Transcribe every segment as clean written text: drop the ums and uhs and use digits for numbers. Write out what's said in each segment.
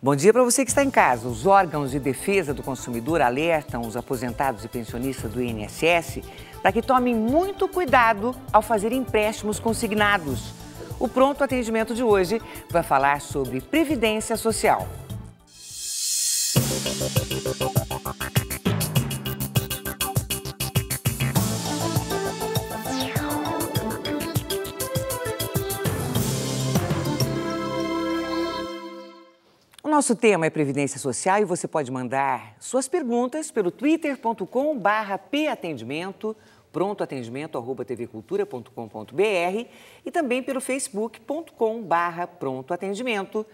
Bom dia para você que está em casa. Os órgãos de defesa do consumidor alertam os aposentados e pensionistas do INSS para que tomem muito cuidado ao fazer empréstimos consignados. O Pronto Atendimento de hoje vai falar sobre Previdência Social. O nosso tema é Previdência Social e você pode mandar suas perguntas pelo twitter.com/patendimento, prontoatendimento@tvcultura.com.br e também pelo facebook.com/prontoatendimento.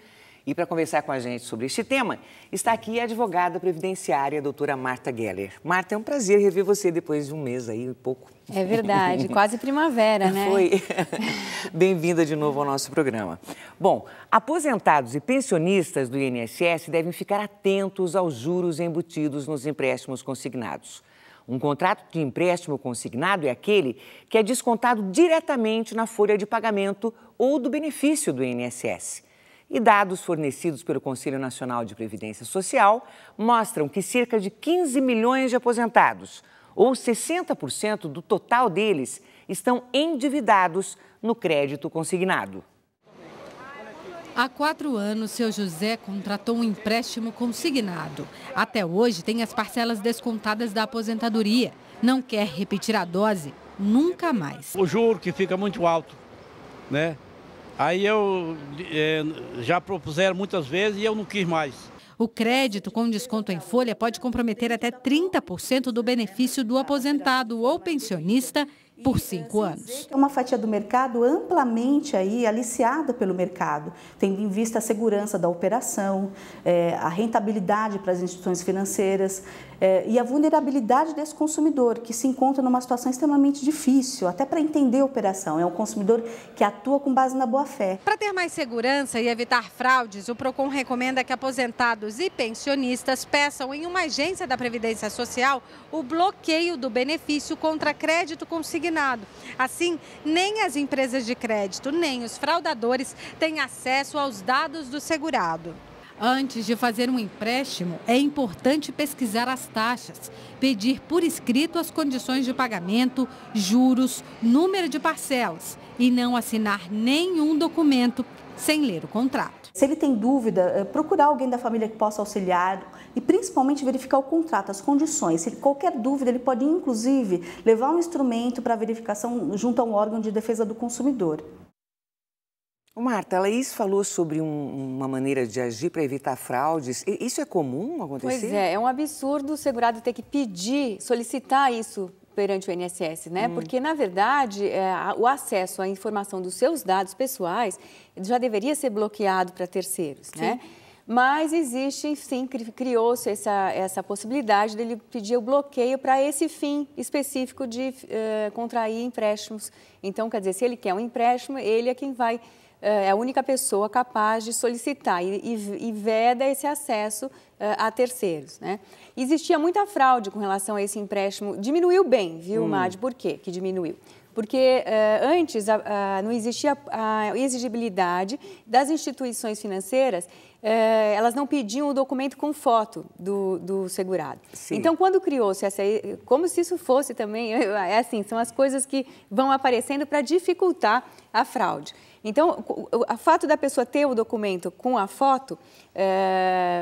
E para conversar com a gente sobre este tema, está aqui a advogada previdenciária, a doutora Marta Geller. Marta, é um prazer rever você depois de um mês aí, um pouco. É verdade, quase primavera, né? Foi. Bem-vinda de novo ao nosso programa. Bom, aposentados e pensionistas do INSS devem ficar atentos aos juros embutidos nos empréstimos consignados. Um contrato de empréstimo consignado é aquele que é descontado diretamente na folha de pagamento ou do benefício do INSS. E dados fornecidos pelo Conselho Nacional de Previdência Social mostram que cerca de 15 milhões de aposentados, ou 60% do total deles, estão endividados no crédito consignado. Há 4 anos, seu José contratou um empréstimo consignado. Até hoje, tem as parcelas descontadas da aposentadoria. Não quer repetir a dose nunca mais. O juro que fica muito alto, né? Aí já propuseram muitas vezes e eu não quis mais. O crédito com desconto em folha pode comprometer até 30% do benefício do aposentado ou pensionista por 5 anos. É uma fatia do mercado amplamente aí aliciada pelo mercado, tendo em vista a segurança da operação, a rentabilidade para as instituições financeiras e a vulnerabilidade desse consumidor, que se encontra numa situação extremamente difícil, até para entender a operação. É um consumidor que atua com base na boa-fé. Para ter mais segurança e evitar fraudes, o PROCON recomenda que aposentados e pensionistas peçam em uma agência da Previdência Social o bloqueio do benefício contra crédito consignado. Assim, nem as empresas de crédito, nem os fraudadores têm acesso aos dados do segurado. Antes de fazer um empréstimo, é importante pesquisar as taxas, pedir por escrito as condições de pagamento, juros, número de parcelas e não assinar nenhum documento sem ler o contrato. Se ele tem dúvida, procurar alguém da família que possa auxiliar e principalmente verificar o contrato, as condições. Se qualquer dúvida, ele pode inclusive levar um instrumento para verificação junto a um órgão de defesa do consumidor. Marta, a Laís falou sobre uma maneira de agir para evitar fraudes. Isso é comum acontecer? Pois é um absurdo o segurado ter que pedir, solicitar isso perante o INSS, né? Porque, na verdade, o acesso à informação dos seus dados pessoais já deveria ser bloqueado para terceiros, né? Mas existe, sim, criou-se essa possibilidade dele pedir o bloqueio para esse fim específico de contrair empréstimos. Então, quer dizer, se ele quer um empréstimo, ele é quem vai... É a única pessoa capaz de solicitar e veda esse acesso a terceiros, né? Existia muita fraude com relação a esse empréstimo. Diminuiu bem, viu, Madi? Por quê que diminuiu? Porque antes não existia a exigibilidade das instituições financeiras, elas não pediam o documento com foto do segurado. Sim. Então, quando criou-se essa... Como se isso fosse também... assim, são as coisas que vão aparecendo para dificultar a fraude. Então, o fato da pessoa ter o documento com a foto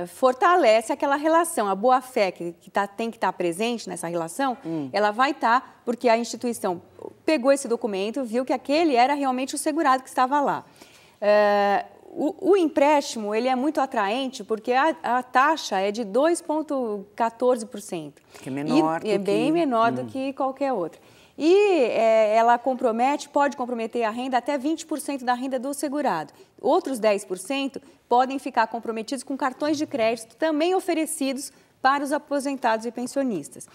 fortalece aquela relação. A boa-fé que tem que estar presente nessa relação, ela vai estar porque a instituição pegou esse documento, viu que aquele era realmente o segurado que estava lá. O empréstimo, ele é muito atraente porque a taxa é de 2,14%. Que é menor do que... É bem menor do que qualquer outra. E ela pode comprometer a renda até 20% da renda do segurado. Outros 10% podem ficar comprometidos com cartões de crédito também oferecidos para os aposentados e pensionistas.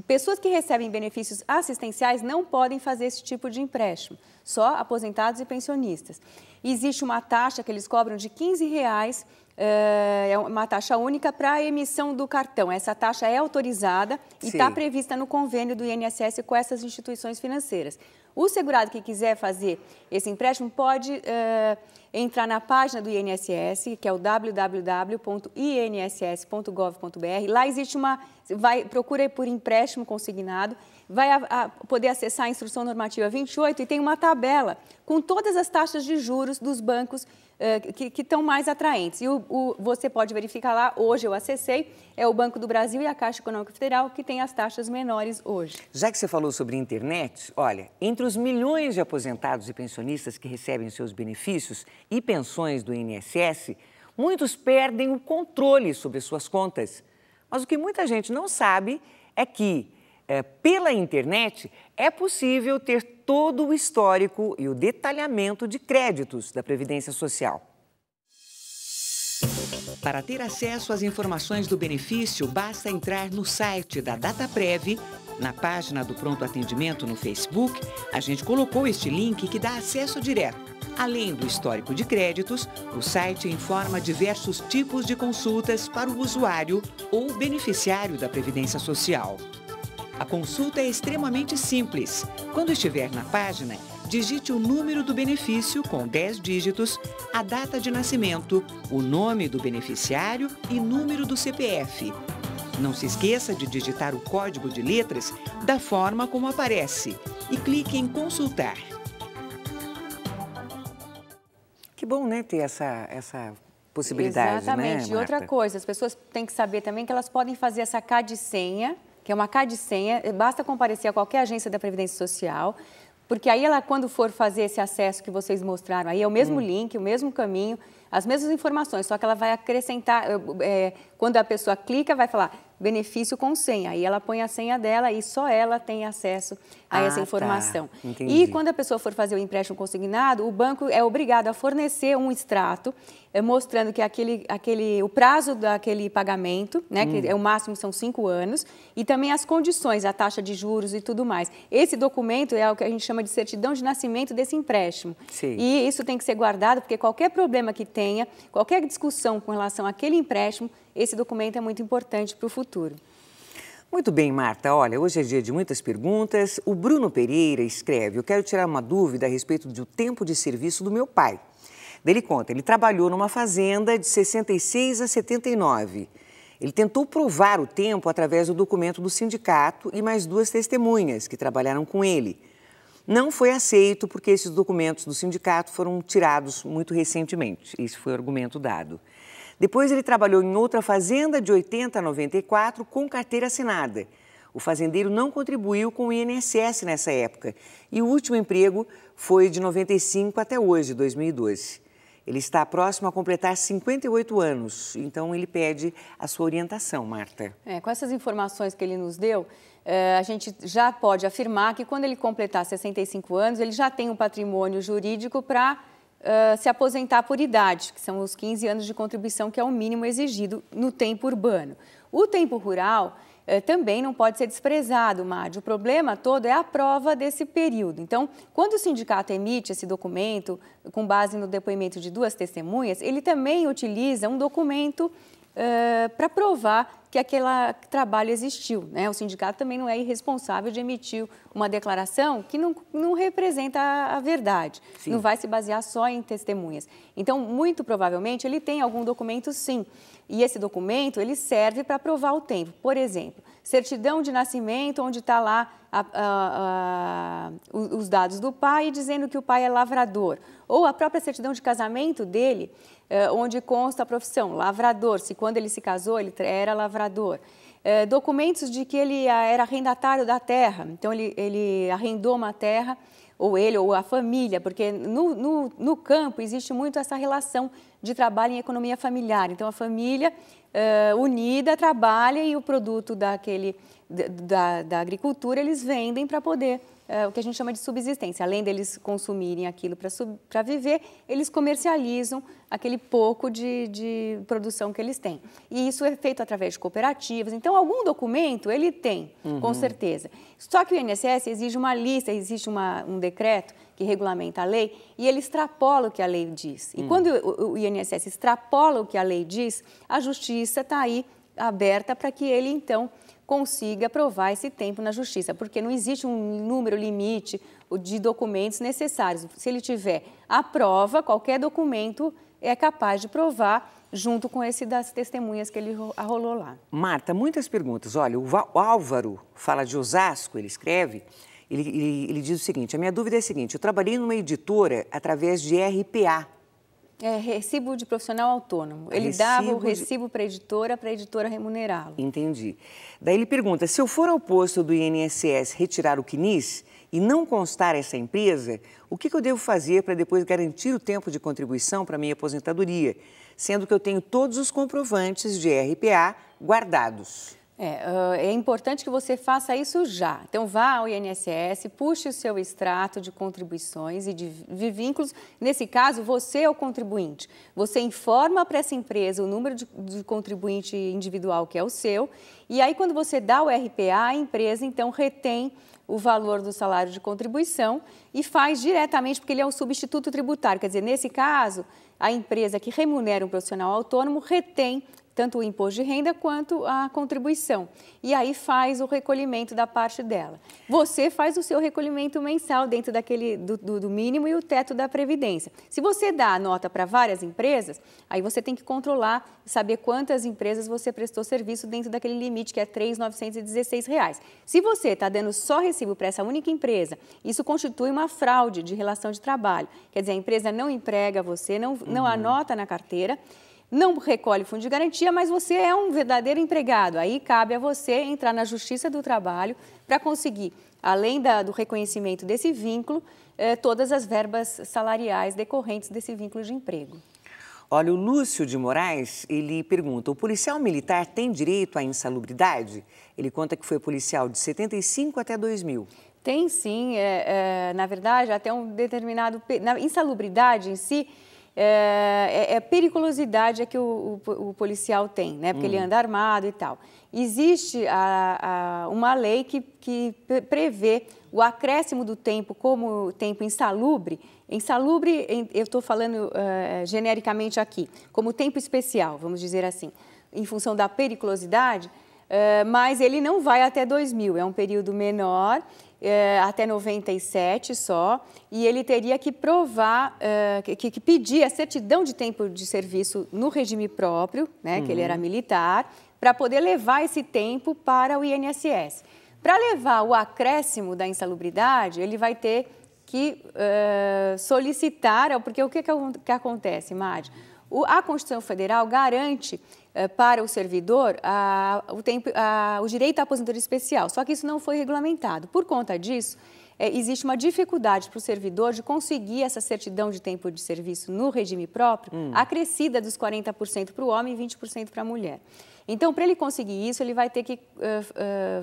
Pessoas que recebem benefícios assistenciais não podem fazer esse tipo de empréstimo, só aposentados e pensionistas. Existe uma taxa que eles cobram de R$15, é uma taxa única para a emissão do cartão. Essa taxa é autorizada e está prevista no convênio do INSS com essas instituições financeiras. O segurado que quiser fazer esse empréstimo pode entrar na página do INSS, que é o www.inss.gov.br. Lá existe procura por empréstimo consignado, vai poder acessar a Instrução Normativa 28 e tem uma tabela com todas as taxas de juros dos bancos que estão mais atraentes. E você pode verificar lá, hoje eu acessei, é o Banco do Brasil e a Caixa Econômica Federal que tem as taxas menores hoje. Já que você falou sobre internet, olha, entre os milhões de aposentados e pensionistas que recebem seus benefícios e pensões do INSS, muitos perdem o controle sobre suas contas. Mas o que muita gente não sabe é que, pela internet, é possível ter todo o histórico e o detalhamento de créditos da Previdência Social. Para ter acesso às informações do benefício, basta entrar no site da Dataprev. Na página do Pronto Atendimento no Facebook, a gente colocou este link que dá acesso direto. Além do histórico de créditos, o site informa diversos tipos de consultas para o usuário ou beneficiário da Previdência Social. A consulta é extremamente simples. Quando estiver na página, digite o número do benefício com 10 dígitos, a data de nascimento, o nome do beneficiário e número do CPF. Não se esqueça de digitar o código de letras da forma como aparece e clique em consultar. Que bom, né, ter essa possibilidade, exatamente. Né, E outra coisa, as pessoas têm que saber também que elas podem fazer essa CAD-senha, que é uma CAD-senha, basta comparecer a qualquer agência da Previdência Social, porque aí ela, quando for fazer esse acesso que vocês mostraram, aí é o mesmo link, o mesmo caminho, as mesmas informações, só que ela vai acrescentar, quando a pessoa clica, vai falar benefício com senha, aí ela põe a senha dela e só ela tem acesso a essa informação. Tá. Entendi. E quando a pessoa for fazer o empréstimo consignado, o banco é obrigado a fornecer um extrato mostrando que o prazo daquele pagamento, né, que o máximo são 5 anos, e também as condições, a taxa de juros e tudo mais. Esse documento é o que a gente chama de certidão de nascimento desse empréstimo. Sim. E isso tem que ser guardado, porque qualquer problema que tenha, qualquer discussão com relação àquele empréstimo, esse documento é muito importante para o futuro. Muito bem, Marta. Olha, hoje é dia de muitas perguntas. O Bruno Pereira escreve: eu quero tirar uma dúvida a respeito do tempo de serviço do meu pai. Ele conta, ele trabalhou numa fazenda de 66 a 79. Ele tentou provar o tempo através do documento do sindicato e mais 2 testemunhas que trabalharam com ele. Não foi aceito porque esses documentos do sindicato foram tirados muito recentemente. Esse foi o argumento dado. Depois ele trabalhou em outra fazenda de 80 a 94 com carteira assinada. O fazendeiro não contribuiu com o INSS nessa época e o último emprego foi de 95 até hoje, 2012. Ele está próximo a completar 58 anos, então ele pede a sua orientação, Marta. Com essas informações que ele nos deu, a gente já pode afirmar que quando ele completar 65 anos, ele já tem um patrimônio jurídico para se aposentar por idade, que são os 15 anos de contribuição, que é o mínimo exigido no tempo urbano. O tempo rural também não pode ser desprezado, Mário. O problema todo é a prova desse período. Então, quando o sindicato emite esse documento, com base no depoimento de 2 testemunhas, ele também utiliza um documento para provar que aquele trabalho existiu, né? O sindicato também não é irresponsável de emitir uma declaração que não representa a verdade. Sim. Não vai se basear só em testemunhas. Então, muito provavelmente, ele tem algum documento, sim. E esse documento, ele serve para provar o tempo. Por exemplo, certidão de nascimento, onde está lá os dados do pai, dizendo que o pai é lavrador. Ou a própria certidão de casamento dele, onde consta a profissão, lavrador. Se quando ele se casou, ele era lavrador. Documentos de que ele era arrendatário da terra. Então, ele arrendou uma terra, ou ele ou a família, porque no campo existe muito essa relação de trabalho em economia familiar. Então, a família unida trabalha e o produto da agricultura eles vendem para poder, o que a gente chama de subsistência. Além deles consumirem aquilo para viver, eles comercializam aquele pouco de produção que eles têm. E isso é feito através de cooperativas. Então, algum documento ele tem, com certeza. Só que o INSS exige uma lista, existe um decreto que regulamenta a lei e ele extrapola o que a lei diz. E quando o INSS extrapola o que a lei diz, a justiça está aí aberta para que ele, então, consiga provar esse tempo na justiça, porque não existe um número limite de documentos necessários. Se ele tiver a prova, qualquer documento é capaz de provar, junto com esse das testemunhas que ele arrolou lá. Marta, muitas perguntas. Olha, o Álvaro fala de Osasco, ele escreve, ele diz o seguinte: a minha dúvida é a seguinte: eu trabalhei numa editora através de RPA. É recibo de profissional autônomo. Ele dava o recibo para a editora remunerá-lo. Entendi. Daí ele pergunta, se eu for ao posto do INSS retirar o CNIS e não constar essa empresa, o que eu devo fazer para depois garantir o tempo de contribuição para a minha aposentadoria, sendo que eu tenho todos os comprovantes de RPA guardados? É importante que você faça isso já. Então, vá ao INSS, puxe o seu extrato de contribuições e de vínculos. Nesse caso, você é o contribuinte. Você informa para essa empresa o número de contribuinte individual que é o seu. E aí, quando você dá o RPA, a empresa, então, retém o valor do salário de contribuição e faz diretamente, porque ele é um substituto tributário. Quer dizer, nesse caso, a empresa que remunera um profissional autônomo retém tanto o imposto de renda quanto a contribuição. E aí faz o recolhimento da parte dela. Você faz o seu recolhimento mensal dentro do mínimo e o teto da Previdência. Se você dá a nota para várias empresas, aí você tem que controlar, saber quantas empresas você prestou serviço dentro daquele limite, que é R$ 3.916. Se você está dando só recibo para essa única empresa, isso constitui uma fraude de relação de trabalho. Quer dizer, a empresa não emprega você, não anota na carteira, não recolhe fundo de garantia, mas você é um verdadeiro empregado. Aí cabe a você entrar na Justiça do Trabalho para conseguir, além do reconhecimento desse vínculo, todas as verbas salariais decorrentes desse vínculo de emprego. Olha, o Lúcio de Moraes, ele pergunta, o policial militar tem direito à insalubridade? Ele conta que foi policial de 75 até 2000. Tem sim, na verdade, até um determinado... Na insalubridade em si, periculosidade que o policial tem, né? Porque ele anda armado e tal. Existe uma lei que prevê o acréscimo do tempo como tempo insalubre. Insalubre, eu estou falando genericamente aqui, como tempo especial, vamos dizer assim, em função da periculosidade, mas ele não vai até 2000, é um período menor, até 97 só, e ele teria que provar, que pedir a certidão de tempo de serviço no regime próprio, né, que ele era militar, para poder levar esse tempo para o INSS. Para levar o acréscimo da insalubridade, ele vai ter que solicitar, porque o que acontece, Madi? A Constituição Federal garante para o servidor o direito à aposentadoria especial, só que isso não foi regulamentado. Por conta disso, existe uma dificuldade para o servidor de conseguir essa certidão de tempo de serviço no regime próprio, acrescida dos 40% para o homem e 20% para a mulher. Então, para ele conseguir isso, ele vai ter que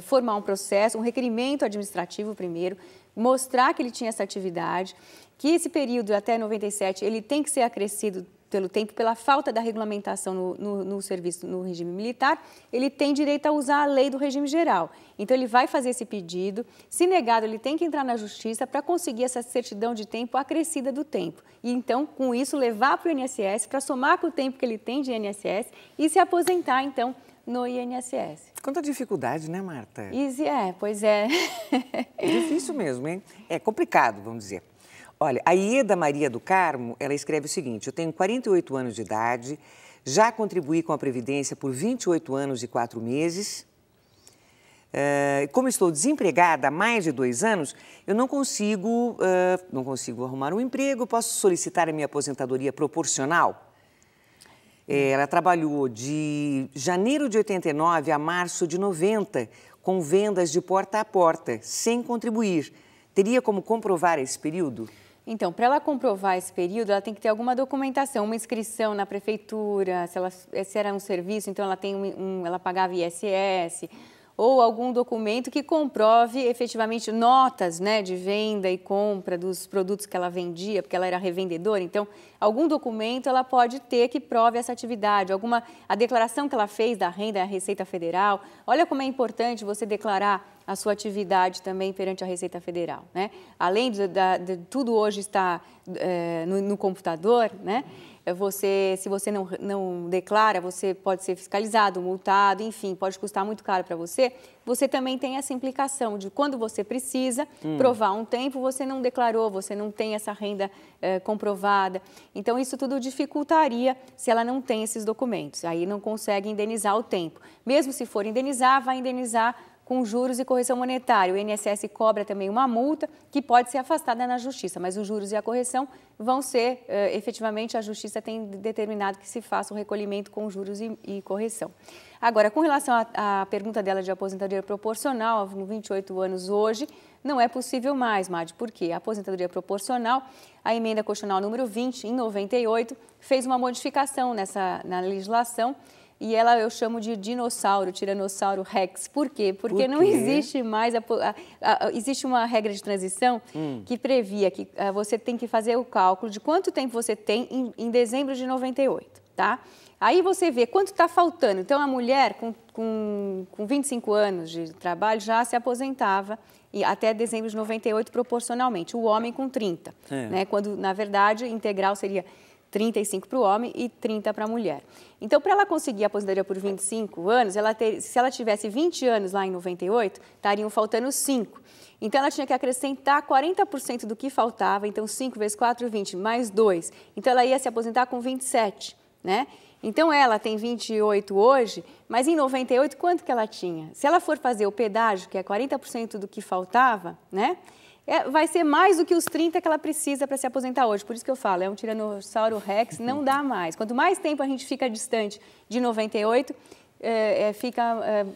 formar um processo, um requerimento administrativo primeiro, mostrar que ele tinha essa atividade, que esse período até 97 ele tem que ser acrescido pelo tempo, pela falta da regulamentação no serviço, no regime militar, ele tem direito a usar a lei do regime geral. Então, ele vai fazer esse pedido, se negado, ele tem que entrar na justiça para conseguir essa certidão de tempo acrescida do tempo. E, então, com isso, levar para o INSS, para somar com o tempo que ele tem de INSS e se aposentar, então, no INSS. Quanta dificuldade, né, Marta? Pois é. É difícil mesmo, hein? É complicado, vamos dizer. Olha, a Ieda Maria do Carmo, ela escreve o seguinte, eu tenho 48 anos de idade, já contribuí com a Previdência por 28 anos e 4 meses. Como estou desempregada há mais de 2 anos, eu não consigo arrumar um emprego, posso solicitar a minha aposentadoria proporcional? Ela trabalhou de janeiro de 89 a março de 90, com vendas de porta a porta, sem contribuir. Teria como comprovar esse período? Então, para ela comprovar esse período, ela tem que ter alguma documentação, uma inscrição na prefeitura, se era um serviço, então ela pagava ISS, ou algum documento que comprove efetivamente notas, né, de venda e compra dos produtos que ela vendia, porque ela era revendedora. Então, algum documento ela pode ter que prove essa atividade, a declaração que ela fez da renda à Receita Federal. Olha como é importante você declarar a sua atividade também perante a Receita Federal, né? Além de tudo hoje estar no computador, né? se você não declara, você pode ser fiscalizado, multado, enfim, pode custar muito caro para você. Você também tem essa implicação de quando você precisa provar um tempo, você não declarou, você não tem essa renda comprovada. Então, isso tudo dificultaria se ela não tem esses documentos. Aí não consegue indenizar o tempo. Mesmo se for indenizar, vai indenizar com juros e correção monetária. O INSS cobra também uma multa que pode ser afastada na Justiça, mas os juros e a correção vão ser, efetivamente, a Justiça tem determinado que se faça o recolhimento com juros e correção. Agora, com relação à pergunta dela de aposentadoria proporcional, com 28 anos hoje, não é possível mais, Madi, porque a aposentadoria proporcional, a emenda constitucional número 20, em 98, fez uma modificação na legislação. E ela eu chamo de dinossauro, Tiranossauro Rex. Por quê? Porque não existe mais... existe uma regra de transição que previa que você tem que fazer o cálculo de quanto tempo você tem em dezembro de 98, tá? Aí você vê quanto está faltando. Então, a mulher com 25 anos de trabalho já se aposentava até dezembro de 98 proporcionalmente. O homem com 30, né? Quando, na verdade, integral seria 35 para o homem e 30 para a mulher. Então, para ela conseguir a aposentadoria por 25 anos, se ela tivesse 20 anos lá em 98, estariam faltando 5. Então, ela tinha que acrescentar 40% do que faltava, então 5 vezes 4, 20, mais 2. Então, ela ia se aposentar com 27, né? Então, ela tem 28 hoje, mas em 98, quanto que ela tinha? Se ela for fazer o pedágio, que é 40% do que faltava, né? Vai ser mais do que os 30 que ela precisa para se aposentar hoje. Por isso que eu falo, é um Tiranossauro Rex, não dá mais. Quanto mais tempo a gente fica distante de 98,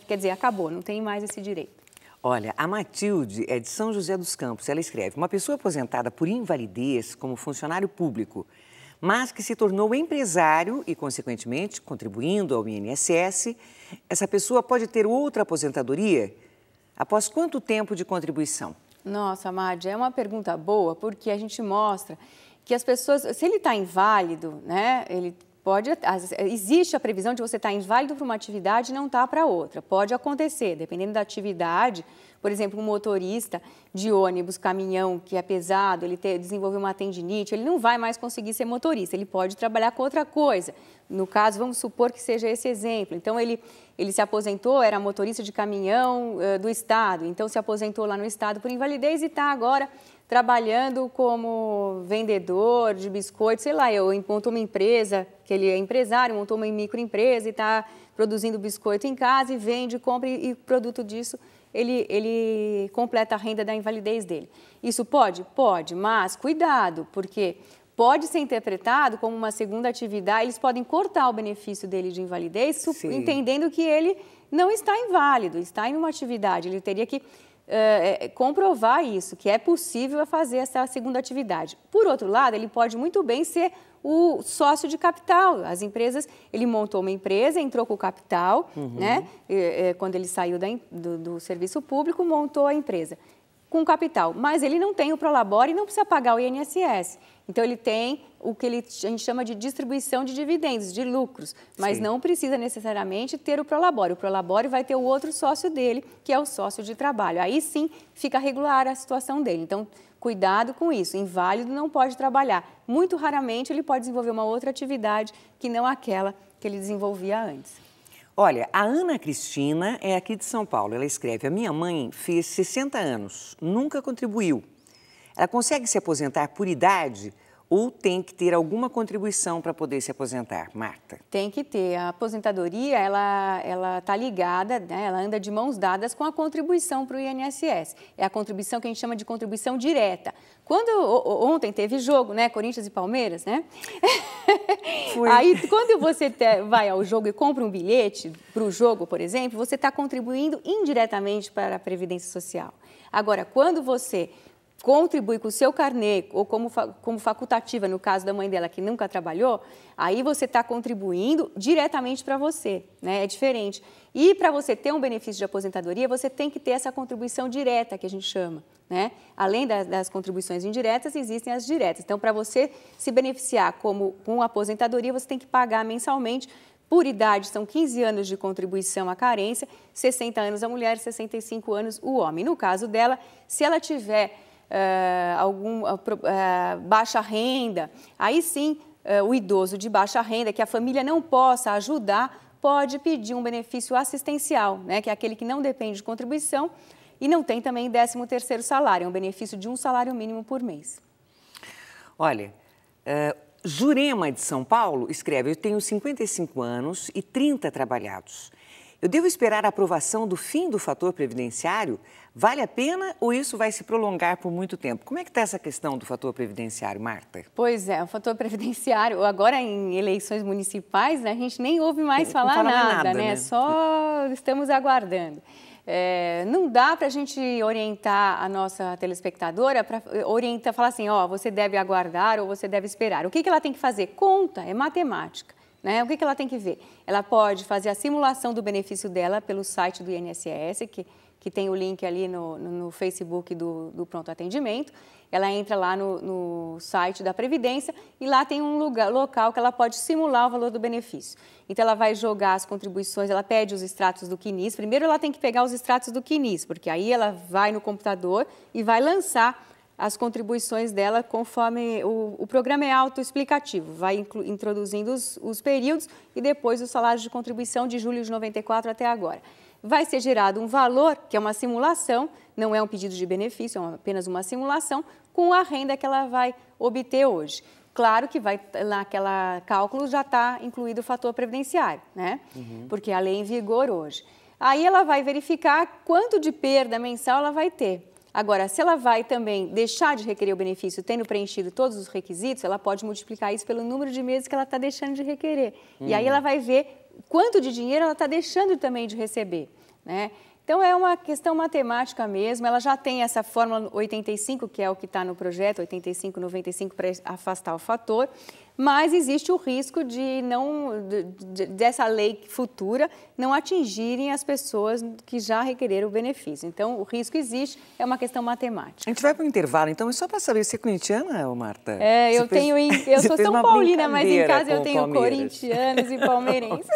quer dizer, acabou, não tem mais esse direito. Olha, a Matilde é de São José dos Campos. Ela escreve: uma pessoa aposentada por invalidez como funcionário público, mas que se tornou empresário e, consequentemente, contribuindo ao INSS, essa pessoa pode ter outra aposentadoria? Após quanto tempo de contribuição? Nossa, Madi, é uma pergunta boa, porque a gente mostra que as pessoas, se ele está inválido, né, ele pode, existe a previsão de você estar inválido para uma atividade e não estar para outra. Pode acontecer, dependendo da atividade. Por exemplo, um motorista de ônibus, caminhão, que é pesado, ele desenvolveu uma tendinite, ele não vai mais conseguir ser motorista, ele pode trabalhar com outra coisa. No caso, vamos supor que seja esse exemplo. Então, ele se aposentou, era motorista de caminhão do Estado, então se aposentou lá no Estado por invalidez e está agora trabalhando como vendedor de biscoitos, sei lá, montou uma empresa, que ele é empresário, montou uma microempresa e está produzindo biscoito em casa e vende, compra e produto disso ele completa a renda da invalidez dele. Isso pode? Pode, mas cuidado, porque pode ser interpretado como uma segunda atividade, eles podem cortar o benefício dele de invalidez, entendendo que ele não está inválido, está em uma atividade, ele teria que comprovar isso, que é possível fazer essa segunda atividade. Por outro lado, ele pode muito bem ser o sócio de capital. As empresas, ele montou uma empresa, entrou com o capital, né? Quando ele saiu do serviço público, montou a empresa com capital, mas ele não tem o Prolabore e não precisa pagar o INSS. Então, ele tem o que a gente chama de distribuição de dividendos, de lucros, mas não precisa necessariamente ter o Prolabore. O Prolabore vai ter o outro sócio dele, que é o sócio de trabalho. Aí sim fica regular a situação dele. Então, cuidado com isso. Inválido não pode trabalhar. Muito raramente ele pode desenvolver uma outra atividade que não aquela que ele desenvolvia antes. Olha, a Ana Cristina é aqui de São Paulo. Ela escreve: a minha mãe fez 60 anos, nunca contribuiu. Ela consegue se aposentar por idade ou tem que ter alguma contribuição para poder se aposentar? Marta. Tem que ter. A aposentadoria, ela está ligada, né? Ela anda de mãos dadas com a contribuição para o INSS. É a contribuição que a gente chama de contribuição direta. Ontem teve jogo, né? Corinthians e Palmeiras, né? Foi. Aí, quando você vai ao jogo e compra um bilhete para o jogo, por exemplo, você está contribuindo indiretamente para a Previdência Social. Agora, quando você contribui com o seu carnê ou como facultativa, no caso da mãe dela que nunca trabalhou, aí você está contribuindo diretamente para você, né? É diferente. E para você ter um benefício de aposentadoria, você tem que ter essa contribuição direta, que a gente chama, né? Além das contribuições indiretas, existem as diretas. Então, para você se beneficiar com aposentadoria, você tem que pagar mensalmente. Por idade, são 15 anos de contribuição à carência, 60 anos a mulher, 65 anos o homem. No caso dela, se ela tiver baixa renda, aí sim o idoso de baixa renda, que a família não possa ajudar, pode pedir um benefício assistencial, né, que é aquele que não depende de contribuição e não tem também 13º salário, é um benefício de um salário mínimo por mês. Olha, Jurema de São Paulo escreve: eu tenho 55 anos e 30 trabalhados. Eu devo esperar a aprovação do fim do fator previdenciário? Vale a pena ou isso vai se prolongar por muito tempo? Como é que está essa questão do fator previdenciário, Marta? Pois é, o fator previdenciário, agora em eleições municipais, né, a gente nem ouve mais falar nada, né? Só estamos aguardando. Não dá para a gente orientar a nossa telespectadora para falar assim, ó, você deve aguardar ou você deve esperar. O que ela tem que fazer? Conta, é matemática. Né? O que ela tem que ver? Ela pode fazer a simulação do benefício dela pelo site do INSS, que tem o link ali no Facebook do Pronto Atendimento. Ela entra lá no site da Previdência e lá tem um local que ela pode simular o valor do benefício. Então, ela vai jogar as contribuições, ela pede os extratos do CNIS. Primeiro, ela tem que pegar os extratos do CNIS, porque aí ela vai no computador e vai lançar as contribuições dela conforme o programa é autoexplicativo, vai introduzindo os períodos e depois os salários de contribuição de julho de 94 até agora. Vai ser gerado um valor, que é uma simulação, não é um pedido de benefício, é apenas uma simulação, com a renda que ela vai obter hoje. Claro que naquela cálculo já está incluído o fator previdenciário, né? Porque a lei é em vigor hoje. Aí ela vai verificar quanto de perda mensal ela vai ter. Agora, se ela vai também deixar de requerer o benefício tendo preenchido todos os requisitos, ela pode multiplicar isso pelo número de meses que ela está deixando de requerer. E aí ela vai ver quanto de dinheiro ela está deixando também de receber, né? Então, é uma questão matemática mesmo. Ela já tem essa fórmula 85, que é o que está no projeto, 85-95, para afastar o fator, mas existe o risco dessa lei futura não atingirem as pessoas que já requereram o benefício. Então, o risco existe, é uma questão matemática. A gente vai para o intervalo, então, é só para saber, você é corintiana, Marta? Eu sou São Paulina, mas em casa eu tenho corintianos e palmeirenses.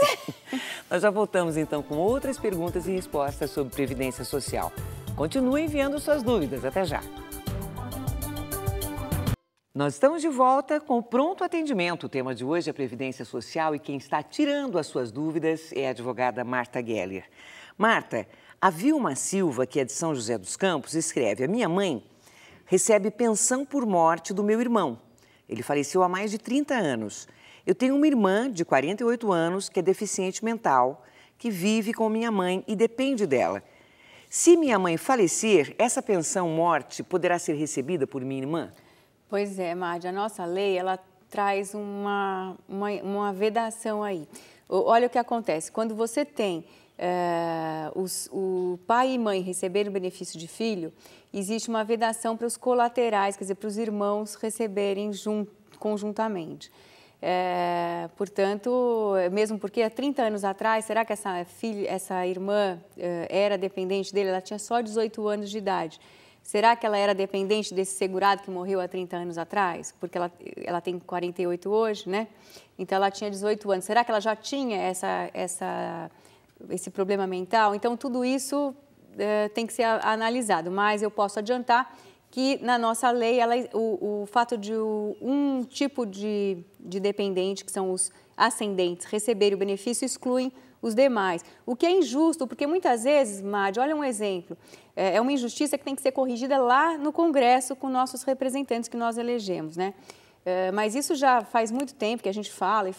Nós já voltamos, então, com outras perguntas e respostas sobre Previdência Social. Continue enviando suas dúvidas. Até já. Nós estamos de volta com o Pronto Atendimento. O tema de hoje é Previdência Social e quem está tirando as suas dúvidas é a advogada Marta Geller. Marta, a Vilma Silva, que é de São José dos Campos, escreve: a minha mãe recebe pensão por morte do meu irmão. Ele faleceu há mais de 30 anos. Eu tenho uma irmã de 48 anos que é deficiente mental, que vive com minha mãe e depende dela. Se minha mãe falecer, essa pensão morte poderá ser recebida por minha irmã? Pois é, Madi, a nossa lei, ela traz uma vedação aí. Olha o que acontece, quando você tem o pai e mãe receberem o benefício de filho, existe uma vedação para os colaterais, quer dizer, para os irmãos receberem conjuntamente. Portanto, mesmo porque há 30 anos atrás, será que essa irmã era dependente dele? Ela tinha só 18 anos de idade. Será que ela era dependente desse segurado que morreu há 30 anos atrás? Porque ela tem 48 hoje, né? Então, ela tinha 18 anos. Será que ela já tinha esse problema mental? Então, tudo isso tem que ser analisado. Mas eu posso adiantar que na nossa lei, o fato de um tipo de dependente, que são os ascendentes, receberem o benefício, excluem os demais. O que é injusto, porque muitas vezes, Madi, olha um exemplo, é uma injustiça que tem que ser corrigida lá no Congresso com nossos representantes que nós elegemos, né? Mas isso já faz muito tempo que a gente fala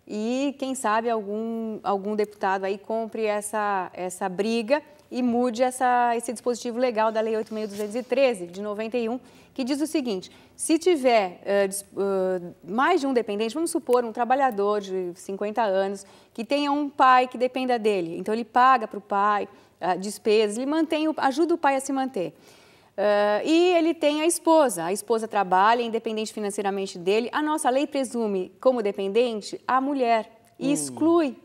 e quem sabe algum deputado aí compre essa briga e mude esse dispositivo legal da Lei 8.213, de 91, que diz o seguinte: se tiver mais de um dependente, vamos supor um trabalhador de 50 anos, que tenha um pai que dependa dele, então ele paga para o pai despesas, ele ajuda o pai a se manter. E ele tem a esposa trabalha, independente financeiramente dele. A nossa lei presume como dependente a mulher e exclui.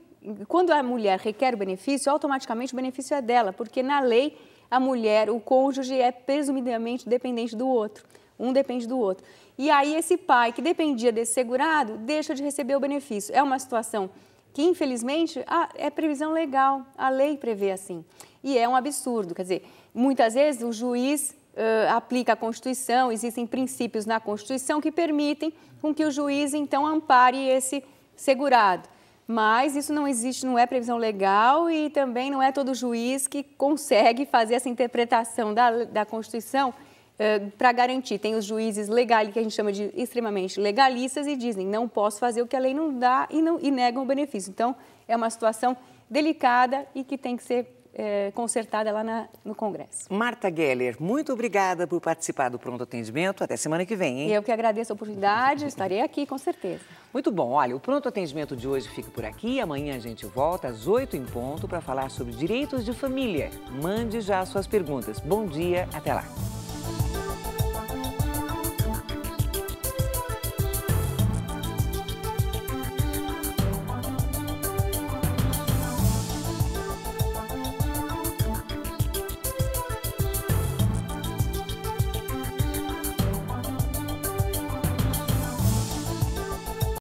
Quando a mulher requer o benefício, automaticamente o benefício é dela, porque na lei a mulher, o cônjuge é presumidamente dependente do outro, um depende do outro. E aí esse pai que dependia desse segurado deixa de receber o benefício. É uma situação que, infelizmente, é previsão legal, a lei prevê assim. E é um absurdo, quer dizer, muitas vezes o juiz aplica a Constituição, existem princípios na Constituição que permitem com que o juiz, então, ampare esse segurado. Mas isso não existe, não é previsão legal e também não é todo juiz que consegue fazer essa interpretação da Constituição para garantir. Tem os juízes legais, que a gente chama de extremamente legalistas, e dizem não posso fazer o que a lei não dá e negam o benefício. Então, é uma situação delicada e que tem que ser consertada lá no Congresso. Marta Geller, muito obrigada por participar do Pronto Atendimento. Até semana que vem, hein? Eu que agradeço a oportunidade, estarei aqui com certeza. Muito bom. Olha, o Pronto Atendimento de hoje fica por aqui. Amanhã a gente volta às 8 em ponto para falar sobre direitos de família. Mande já suas perguntas. Bom dia, até lá.